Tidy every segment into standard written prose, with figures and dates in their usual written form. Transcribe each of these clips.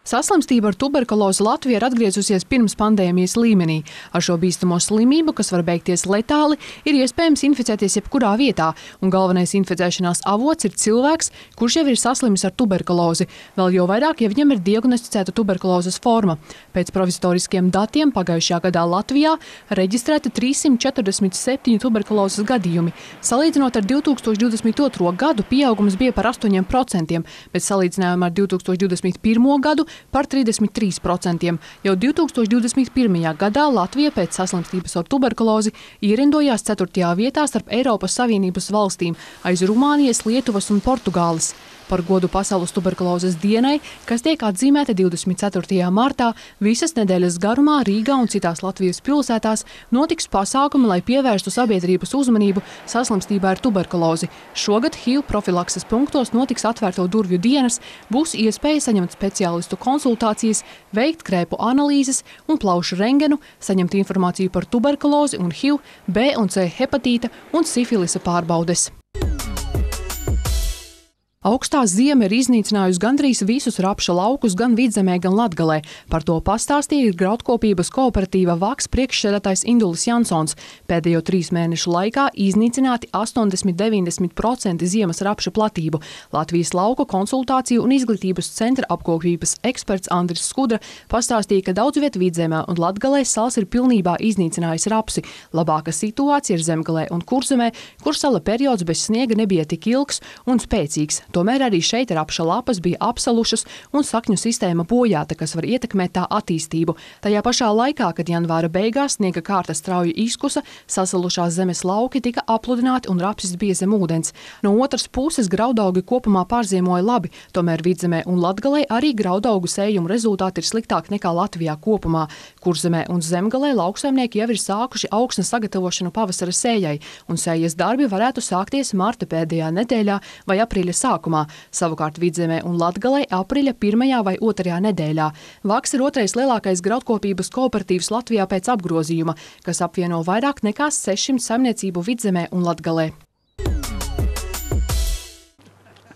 Saslimstība ar tuberkulozi Latvijā ir atgriezusies pirms pandēmijas līmenī. Ar šo bīstamo slimību, kas var beigties letāli, ir iespējams inficēties jebkurā vietā, un galvenais inficēšanās avots ir cilvēks, kurš jau ir saslimis ar tuberkulozi. Vēl jau vairāk, ja viņam ir diagnosticēta tuberkulozes forma. Pēc provizitoriskiem datiem pagājušajā gadā Latvijā reģistrēti 347 tuberkulozes gadījumi. Salīdzinot ar 2022. gadu, pieaugums bija par 8%, bet salīdzinājumā ar 2021. gadu par 33%. Jau 2021. gadā Latvija pēc saslimstības ar tuberkulozi ierindojās 4. vietā starp Eiropas Savienības valstīm aiz Rumānijas, Lietuvas un Portugāles. Par godu Pasaules tuberkulozes dienai, kas tiek atzīmēta 24. martā, visas nedēļas garumā Rīgā un citās Latvijas pilsētās notiks pasākumi, lai pievērstu sabiedrības uzmanību saslimstībai ar tuberkulozi. Šogad HIV profilakses punktos notiks atvērto durvju dienas, būs iespēja saņemt speciālistu konsultācijas, veikt krēpu analīzes un plaušu rengenu, saņemt informāciju par tuberkulozi un HIV, B un C hepatīta un sifilisa pārbaudes. Augstā ziema ir iznīcinājusi gandrīz visus rapša laukus gan Vidzemē, gan Latgalē. Par to pastāstīja graudkopības kooperatīva Vaks priekšsēdētājs Indulis Jansons. Pēdējo 3 mēnešu laikā iznīcināti 80–90% ziemas rapša platību. Latvijas lauku konsultāciju un izglītības centra apkopības eksperts Andris Skudra pastāstīja, ka daudz viet Vidzemē un Latgalē sals ir pilnībā iznīcinājis rapsi. Labāka situācija ir Zemgalē un Kurzemē, kur sala periods bez sniega nebija tik ilgs un spēcīgs. Tomēr arī šeit rapša lapas bija apsalušas un sakņu sistēma bojāta, kas var ietekmēt tā attīstību. Tajā pašā laikā, kad janvāra beigās sniega kārta strauji izkusa, sasalušās zemes lauki tika apludināti un rapsis bija zem ūdens. No otras puses graudaugi kopumā pārziemoja labi, tomēr Vidzemē un Latgalē arī graudaugu sējuma rezultāti ir sliktāki nekā Latvijā kopumā. Kurzemē un Zemgalē lauksaimnieki jau ir sākuši augsnes sagatavošanu pavasara sējai, un sējas darbi varētu sākties marta pēdējā nedēļā vai aprīļa sākumā. Savukārt Vidzemē un Latgalē aprīļa 1. vai 2. nedēļā. Vaks ir otrais lielākais graudkopības kooperatīvs Latvijā pēc apgrozījuma, kas apvieno vairāk nekā 600 saimniecību Vidzemē un Latgalē.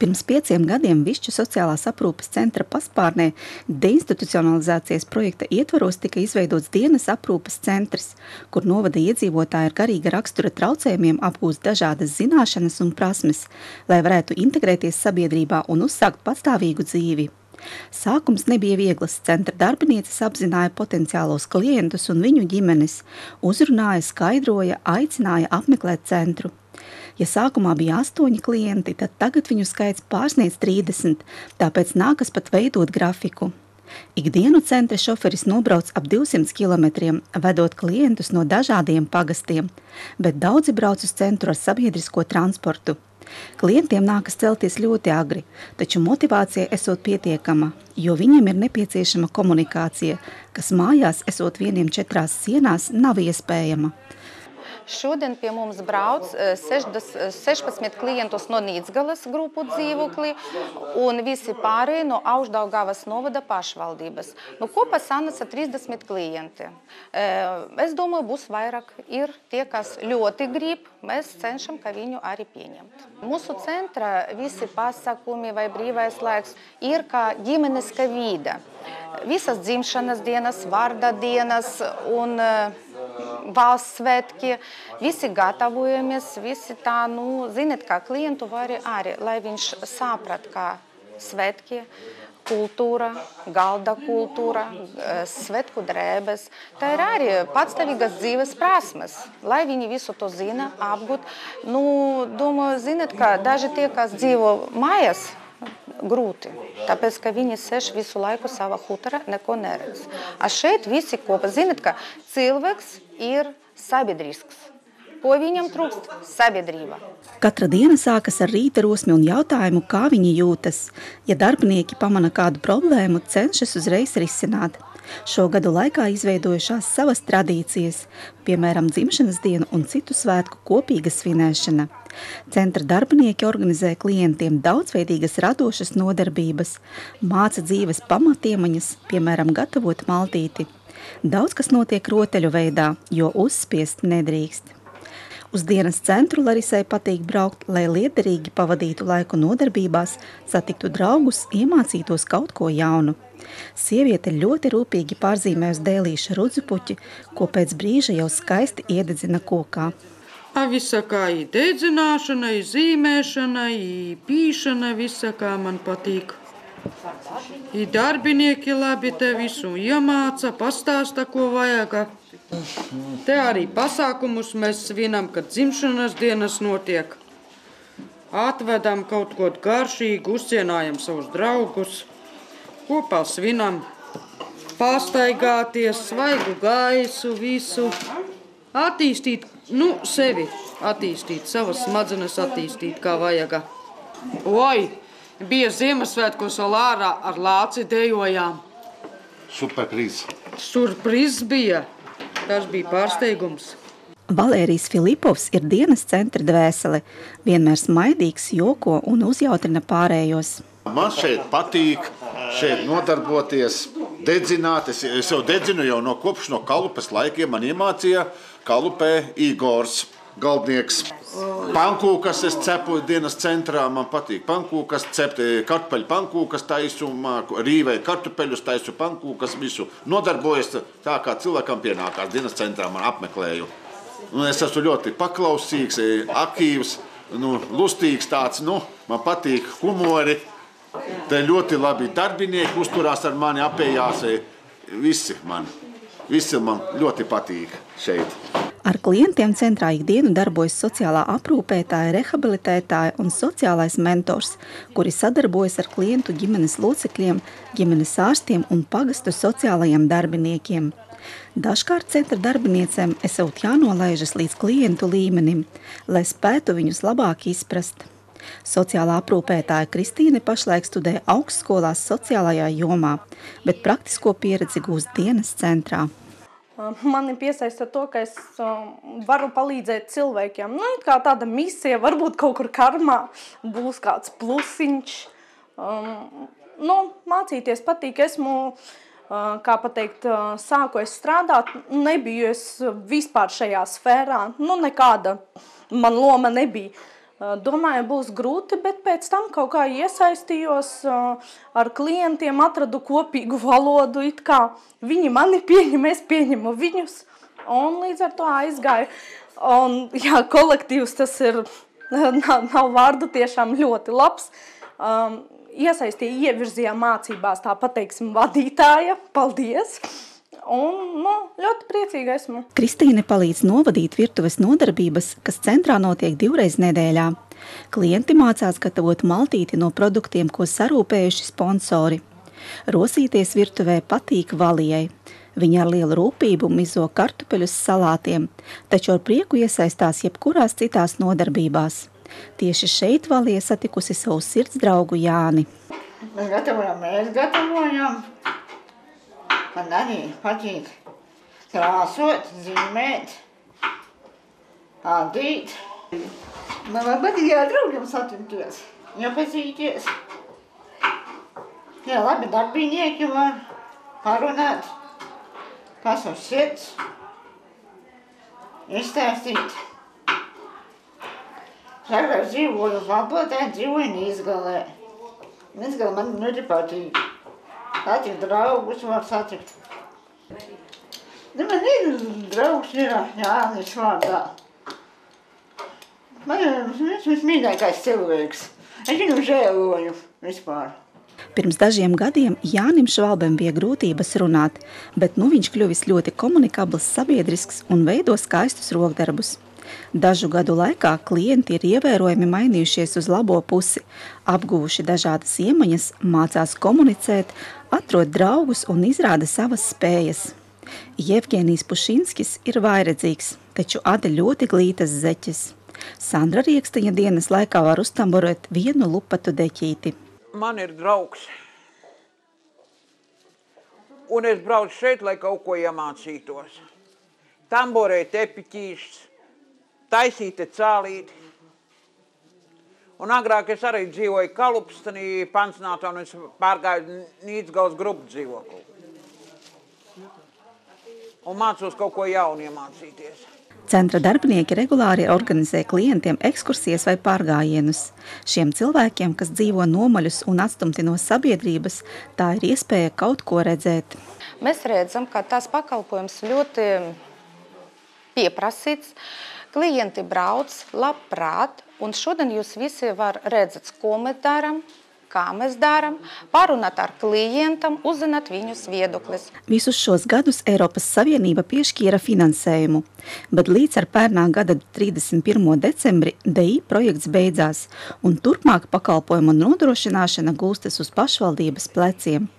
Pirms 5 gadiem Višķu sociālās aprūpes centra paspārnē deinstitucionalizācijas projekta ietvaros tika izveidots dienas aprūpes centrs, kur novada iedzīvotāji ar garīga rakstura traucējumiem apgūst dažādas zināšanas un prasmes, lai varētu integrēties sabiedrībā un uzsākt pastāvīgu dzīvi. Sākums nebija viegls. Centra darbinieces apzināja potenciālos klientus un viņu ģimenes, uzrunāja, skaidroja, aicināja apmeklēt centru. Ja sākumā bija 8 klienti, tad tagad viņu skaits pārsniedz 30, tāpēc nākas pat veidot grafiku. Ikdienu centra šoferis nobrauc ap 200 kilometriem, vedot klientus no dažādiem pagastiem, bet daudzi brauc uz centru ar sabiedrisko transportu. Klientiem nākas celties ļoti agri, taču motivācija esot pietiekama, jo viņiem ir nepieciešama komunikācija, kas mājās esot vieniem 4 sienās nav iespējama. Šodien pie mums brauc 16 klientus no Nīdzgalas grupu dzīvokli un visi pārējie no Aušdaugavas novada pašvaldības. Kopā sanāca 30 klienti. Es domāju, būs vairāk. Ir tie, kas ļoti grib, mēs cenšam, ka viņu arī pieņemt. Mūsu centra visi pasākumi vai brīvais laiks ir kā ģimeniska vide. Visas dzimšanas dienas, vārda dienas un valsts svētki, visi gatavojamies, visi tā, ziniet, kā klientu var arī, lai viņš saprat, kā svētki, kultūra, galda kultūra, svētku drēbes. Tā ir arī patstāvīgas dzīves prasmes, lai viņi visu to zina, apgūt. Domāju, ziniet, ka daži tie, kas dzīvo mājas, grūti, tāpēc, ka viņi sēž visu laiku savā hutarā, neko neredz. A šeit visi kopā. Ziniet, ka cilvēks ir sabiedrisks. Ko viņam trūkst? Sabiedrība. Katra diena sākas ar rīta rosmi un jautājumu, kā viņi jūtas. Ja darbinieki pamana kādu problēmu, cenšas uzreiz risināt. Šo gadu laikā izveidojušās savas tradīcijas, piemēram, dzimšanas dienu un citu svētku kopīga svinēšana. Centra darbinieki organizē klientiem daudzveidīgas radošas nodarbības, māca dzīves pamatiemaņas, piemēram, gatavot maltīti. Daudz kas notiek rotaļu veidā, jo uzspiest nedrīkst. Uz dienas centru Larisai patīk braukt, lai liederīgi pavadītu laiku nodarbībās, satiktu draugus, iemācītos kaut ko jaunu. Sieviete ļoti rūpīgi pārzīmējusi dēlīša rudzupuķi, ko pēc brīža jau skaisti iededzina kokā. Visakā i dedzināšana, i zīmēšana, i pīšana, visakā man patīk. I darbinieki labi te visu iemāca, pastāsta, ko vajag. Te arī pasākumus mēs svinam, kad dzimšanas dienas notiek. Atvedam kaut ko garšīgu, uzcienājam savus draugus, kopā svinam, pastaigāties, svaigu gaisu, visu. Attīstīt, sevi attīstīt, savas smadzenes attīstīt, kā vajag. Oi, bija Ziemassvētkos vēl ārā ar lāci dejojām. Superprīz. Surpriz bija. Tas bija pārsteigums. Valērijs Filipovs ir dienas centra dvēsele. Vienmēr smaidīgs, joko un uzjautrina pārējos. Man šeit patīk, šeit nodarboties, dedzināt. Es jau dedzinu jau kopš no Kalupes laikiem. Man iemācīja Kalupē Igors, galdnieks. Pankūkas es cepu dienas centrā, man patīk pankūkas, cept kartupeļu pankūkas taisu, rīvēju kartupeļus, taisu pankūkas, visu nodarbojas tā, kā cilvēkam pienākās dienas centrā, man apmeklēju. Es esmu ļoti paklausīgs, aktīvs, lustīgs tāds, man patīk humori, te ļoti labi darbinieki uzturās ar mani, apējās, visi man ļoti patīk šeit. Ar klientiem centrā ikdienu darbojas sociālā aprūpētāja, rehabilitētāja un sociālais mentors, kuri sadarbojas ar klientu ģimenes locekļiem, ģimenes ārstiem un pagastu sociālajiem darbiniekiem. Dažkārt centra darbiniecēm esot jānolaižas līdz klientu līmenim, lai spētu viņus labāk izprast. Sociālā aprūpētāja Kristīne pašlaik studē augstskolās sociālajā jomā, bet praktisko pieredzi gūst dienas centrā. Mani piesaista to, ka es varu palīdzēt cilvēkiem. Kā tāda misija, varbūt kaut kur karmā būs kāds plusiņš. Mācīties patīk. Esmu, kā pateikt, sāku es strādāt, nebiju es vispār šajā sfērā. Nekāda man loma nebija. Domāju, būs grūti, bet pēc tam kaut kā iesaistījos ar klientiem, atradu kopīgu valodu, it kā viņi mani pieņem, es pieņemu viņus, un līdz ar to aizgāju. Un, jā, kolektīvs tas ir, nav vārdu tiešām ļoti labs. Iesaistīja, ievirzīja mācībās, tā pateiksim, vadītāja, paldies! Un, ļoti priecīga esmu. Kristīne palīdz novadīt virtuves nodarbības, kas centrā notiek 2 reizes nedēļā. Klienti mācās gatavot maltīti no produktiem, ko sarūpējuši sponsori. Rosīties virtuvē patīk Valijai. Viņa ar lielu rūpību mizo kartupeļus salātiem, taču ar prieku iesaistās jebkurās citās nodarbībās. Tieši šeit Valija satikusi savu sirds draugu Jāni. Mēs gatavojam. Man arī patīk krāsot, zīmēt, adīt. Man patīk ar draugiem satikties, iepazīties. Jā, labi darbinieki var parunāt, kas uz sirds, izstāstīt. Šagāk dzīvoju Valpotē, dzīvoju Nīzgalē. Nīzgalē man ļoti patīk. Satikt draugus var satikt. Man ir draugs ir Jānis vārdā. Viņš mīļākais cilvēks. Es viņu žēloju vispār. Pirms dažiem gadiem Jānim Švalbem bija grūtības runāt, bet viņš kļuvis ļoti komunikabls, sabiedrisks un veido skaistus rokdarbus. Dažu gadu laikā klienti ir ievērojami mainījušies uz labo pusi, apguvuši dažādas iemaņas, mācās komunicēt, atrod draugus un izrāda savas spējas. Jevgenijs Pušinskis ir vairedzīgs, taču ada ļoti glītas zeķes. Sandra Rieksteņa dienas laikā var uztamborēt 1 lupatu deķīti. Man ir draugs, un es braucu šeit, lai kaut ko iemācītos. Tamborēt epiķīšs, taisīte cālīti. Un agrāk es arī dzīvoju Kalupstanī, pansionātā, un es pārgāju Nīdzgales grupu dzīvokli. Un mācos kaut ko jaunu iemācīties. Centra darbinieki regulāri organizē klientiem ekskursijas vai pārgājienus. Šiem cilvēkiem, kas dzīvo nomaļus un atstumti no sabiedrības, tā ir iespēja kaut ko redzēt. Mēs redzam, ka tās pakalpojums ļoti pieprasīts. Klienti brauc labprāt, un šodien jūs visi var redzēt, ko mēs darām, kā mēs darām, parunāt ar klientam, uzzināt viņus viedoklis. Visus šos gadus Eiropas Savienība piešķīra finansējumu, bet līdz ar pērnā gada 31. decembri DI projekts beidzās, un turpmāk pakalpojumu nodrošināšana gūstas uz pašvaldības pleciem.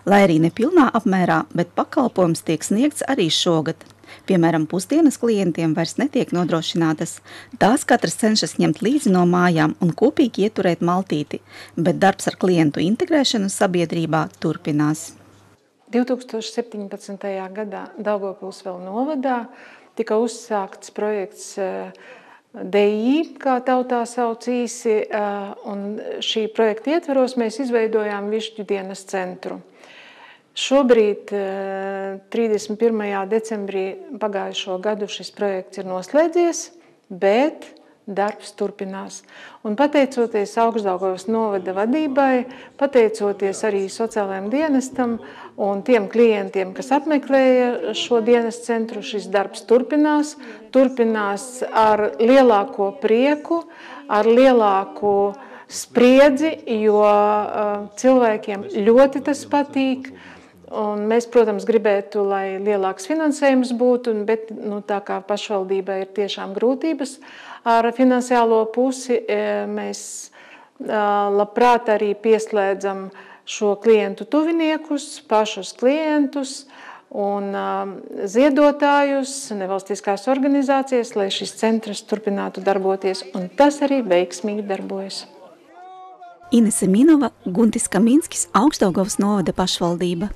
Lai arī nepilnā apmērā, bet pakalpojums tiek sniegts arī šogad. Piemēram, pusdienas klientiem vairs netiek nodrošinātas. Tās katrs cenšas ņemt līdzi no mājām un kopīgi ieturēt maltīti, bet darbs ar klientu integrēšanu sabiedrībā turpinās. 2017. gadā Daugavpils novadā tika uzsākts projekts DI, kā tautā sauc īsi, un šī projekta ietveros mēs izveidojām Višķu dienas centru. Šobrīd, 31. decembrī pagājušo gadu, šis projekts ir noslēdzies, bet darbs turpinās. Un pateicoties Augstdaugavas novada vadībai, pateicoties arī sociālajiem dienestam un tiem klientiem, kas apmeklēja šo dienas centru, šis darbs turpinās. Turpinās ar lielāko prieku, ar lielāku spriedzi, jo cilvēkiem ļoti tas patīk. Un mēs, protams, gribētu, lai lielāks finansējums būtu, bet tā kā pašvaldībai ir tiešām grūtības ar finansiālo pusi, mēs labprāt arī pieslēdzam šo klientu tuviniekus, pašus klientus un ziedotājus, nevalstiskās organizācijas, lai šis centrs turpinātu darboties, un tas arī veiksmīgi darbojas. Inese Minova, Guntis Kaminskis, Augstdaugavas novada pašvaldība.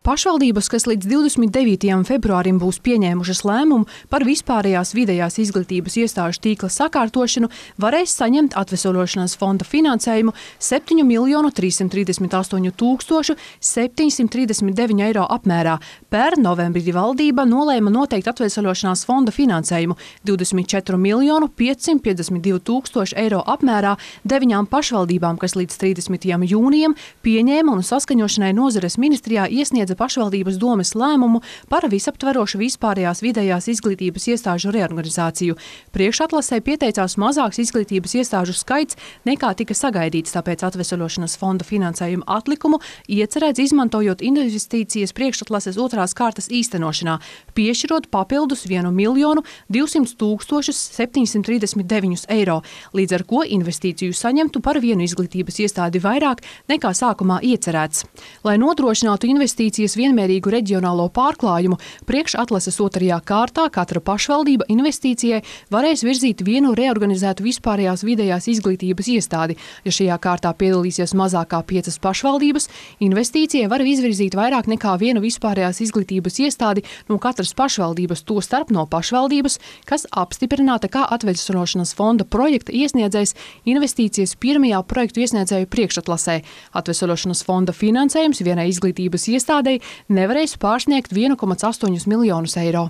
Pašvaldības, kas līdz 29. februārim būs pieņēmušas lēmumu par vispārējās vidējās izglītības iestāžu tīkla sakārtošanu, varēs saņemt atveseļošanās fonda finansējumu 7 338 739 eiro apmērā. Pērn novembrī valdība nolēma noteikt atveseļošanās fonda finansējumu 24 552 000 eiro apmērā 9 pašvaldībām, kas līdz 30. jūnijam pieņēma un saskaņošanai nozares ministrijā iesniedza pašvaldības domes lēmumu par visaptverošu vispārējās vidējās izglītības iestāžu reorganizāciju. Priekšatlasē pieteicās mazāks izglītības iestāžu skaits nekā tika sagaidīts, tāpēc atveseļošanas fonda finansējuma atlikumu iecerēts izmantojot investīcijas priekšatlases otrās kārtas īstenošanā, piešķirot papildus 1 200 739 eiro, līdz ar ko investīciju saņemtu par vienu izglītības iestādi vairāk nekā sākumā iecerēts. Lai nodrošinātu investīcijas vienmērīgu reģionālo pārklājumu, priekšatlases otrajā kārtā katra pašvaldība investīcijai varēs virzīt vienu reorganizētu vispārējās vidējās izglītības iestādi. Ja šajā kārtā piedalīsies mazākā 5 pašvaldības, investīcijai var izvirzīt vairāk nekā vienu vispārējās izglītības iestādi no katras pašvaldības, to starp no pašvaldības, kas apstiprināta kā atveseļošanas fonda projekta iesniedzējs investīcijas pirmajā projektu iesniedzēju priekšatlasē. Atveseļošanas fonda finansējums vienai izglītības iestādei nevarēs pārsniegt 1,8 miljonus eiro.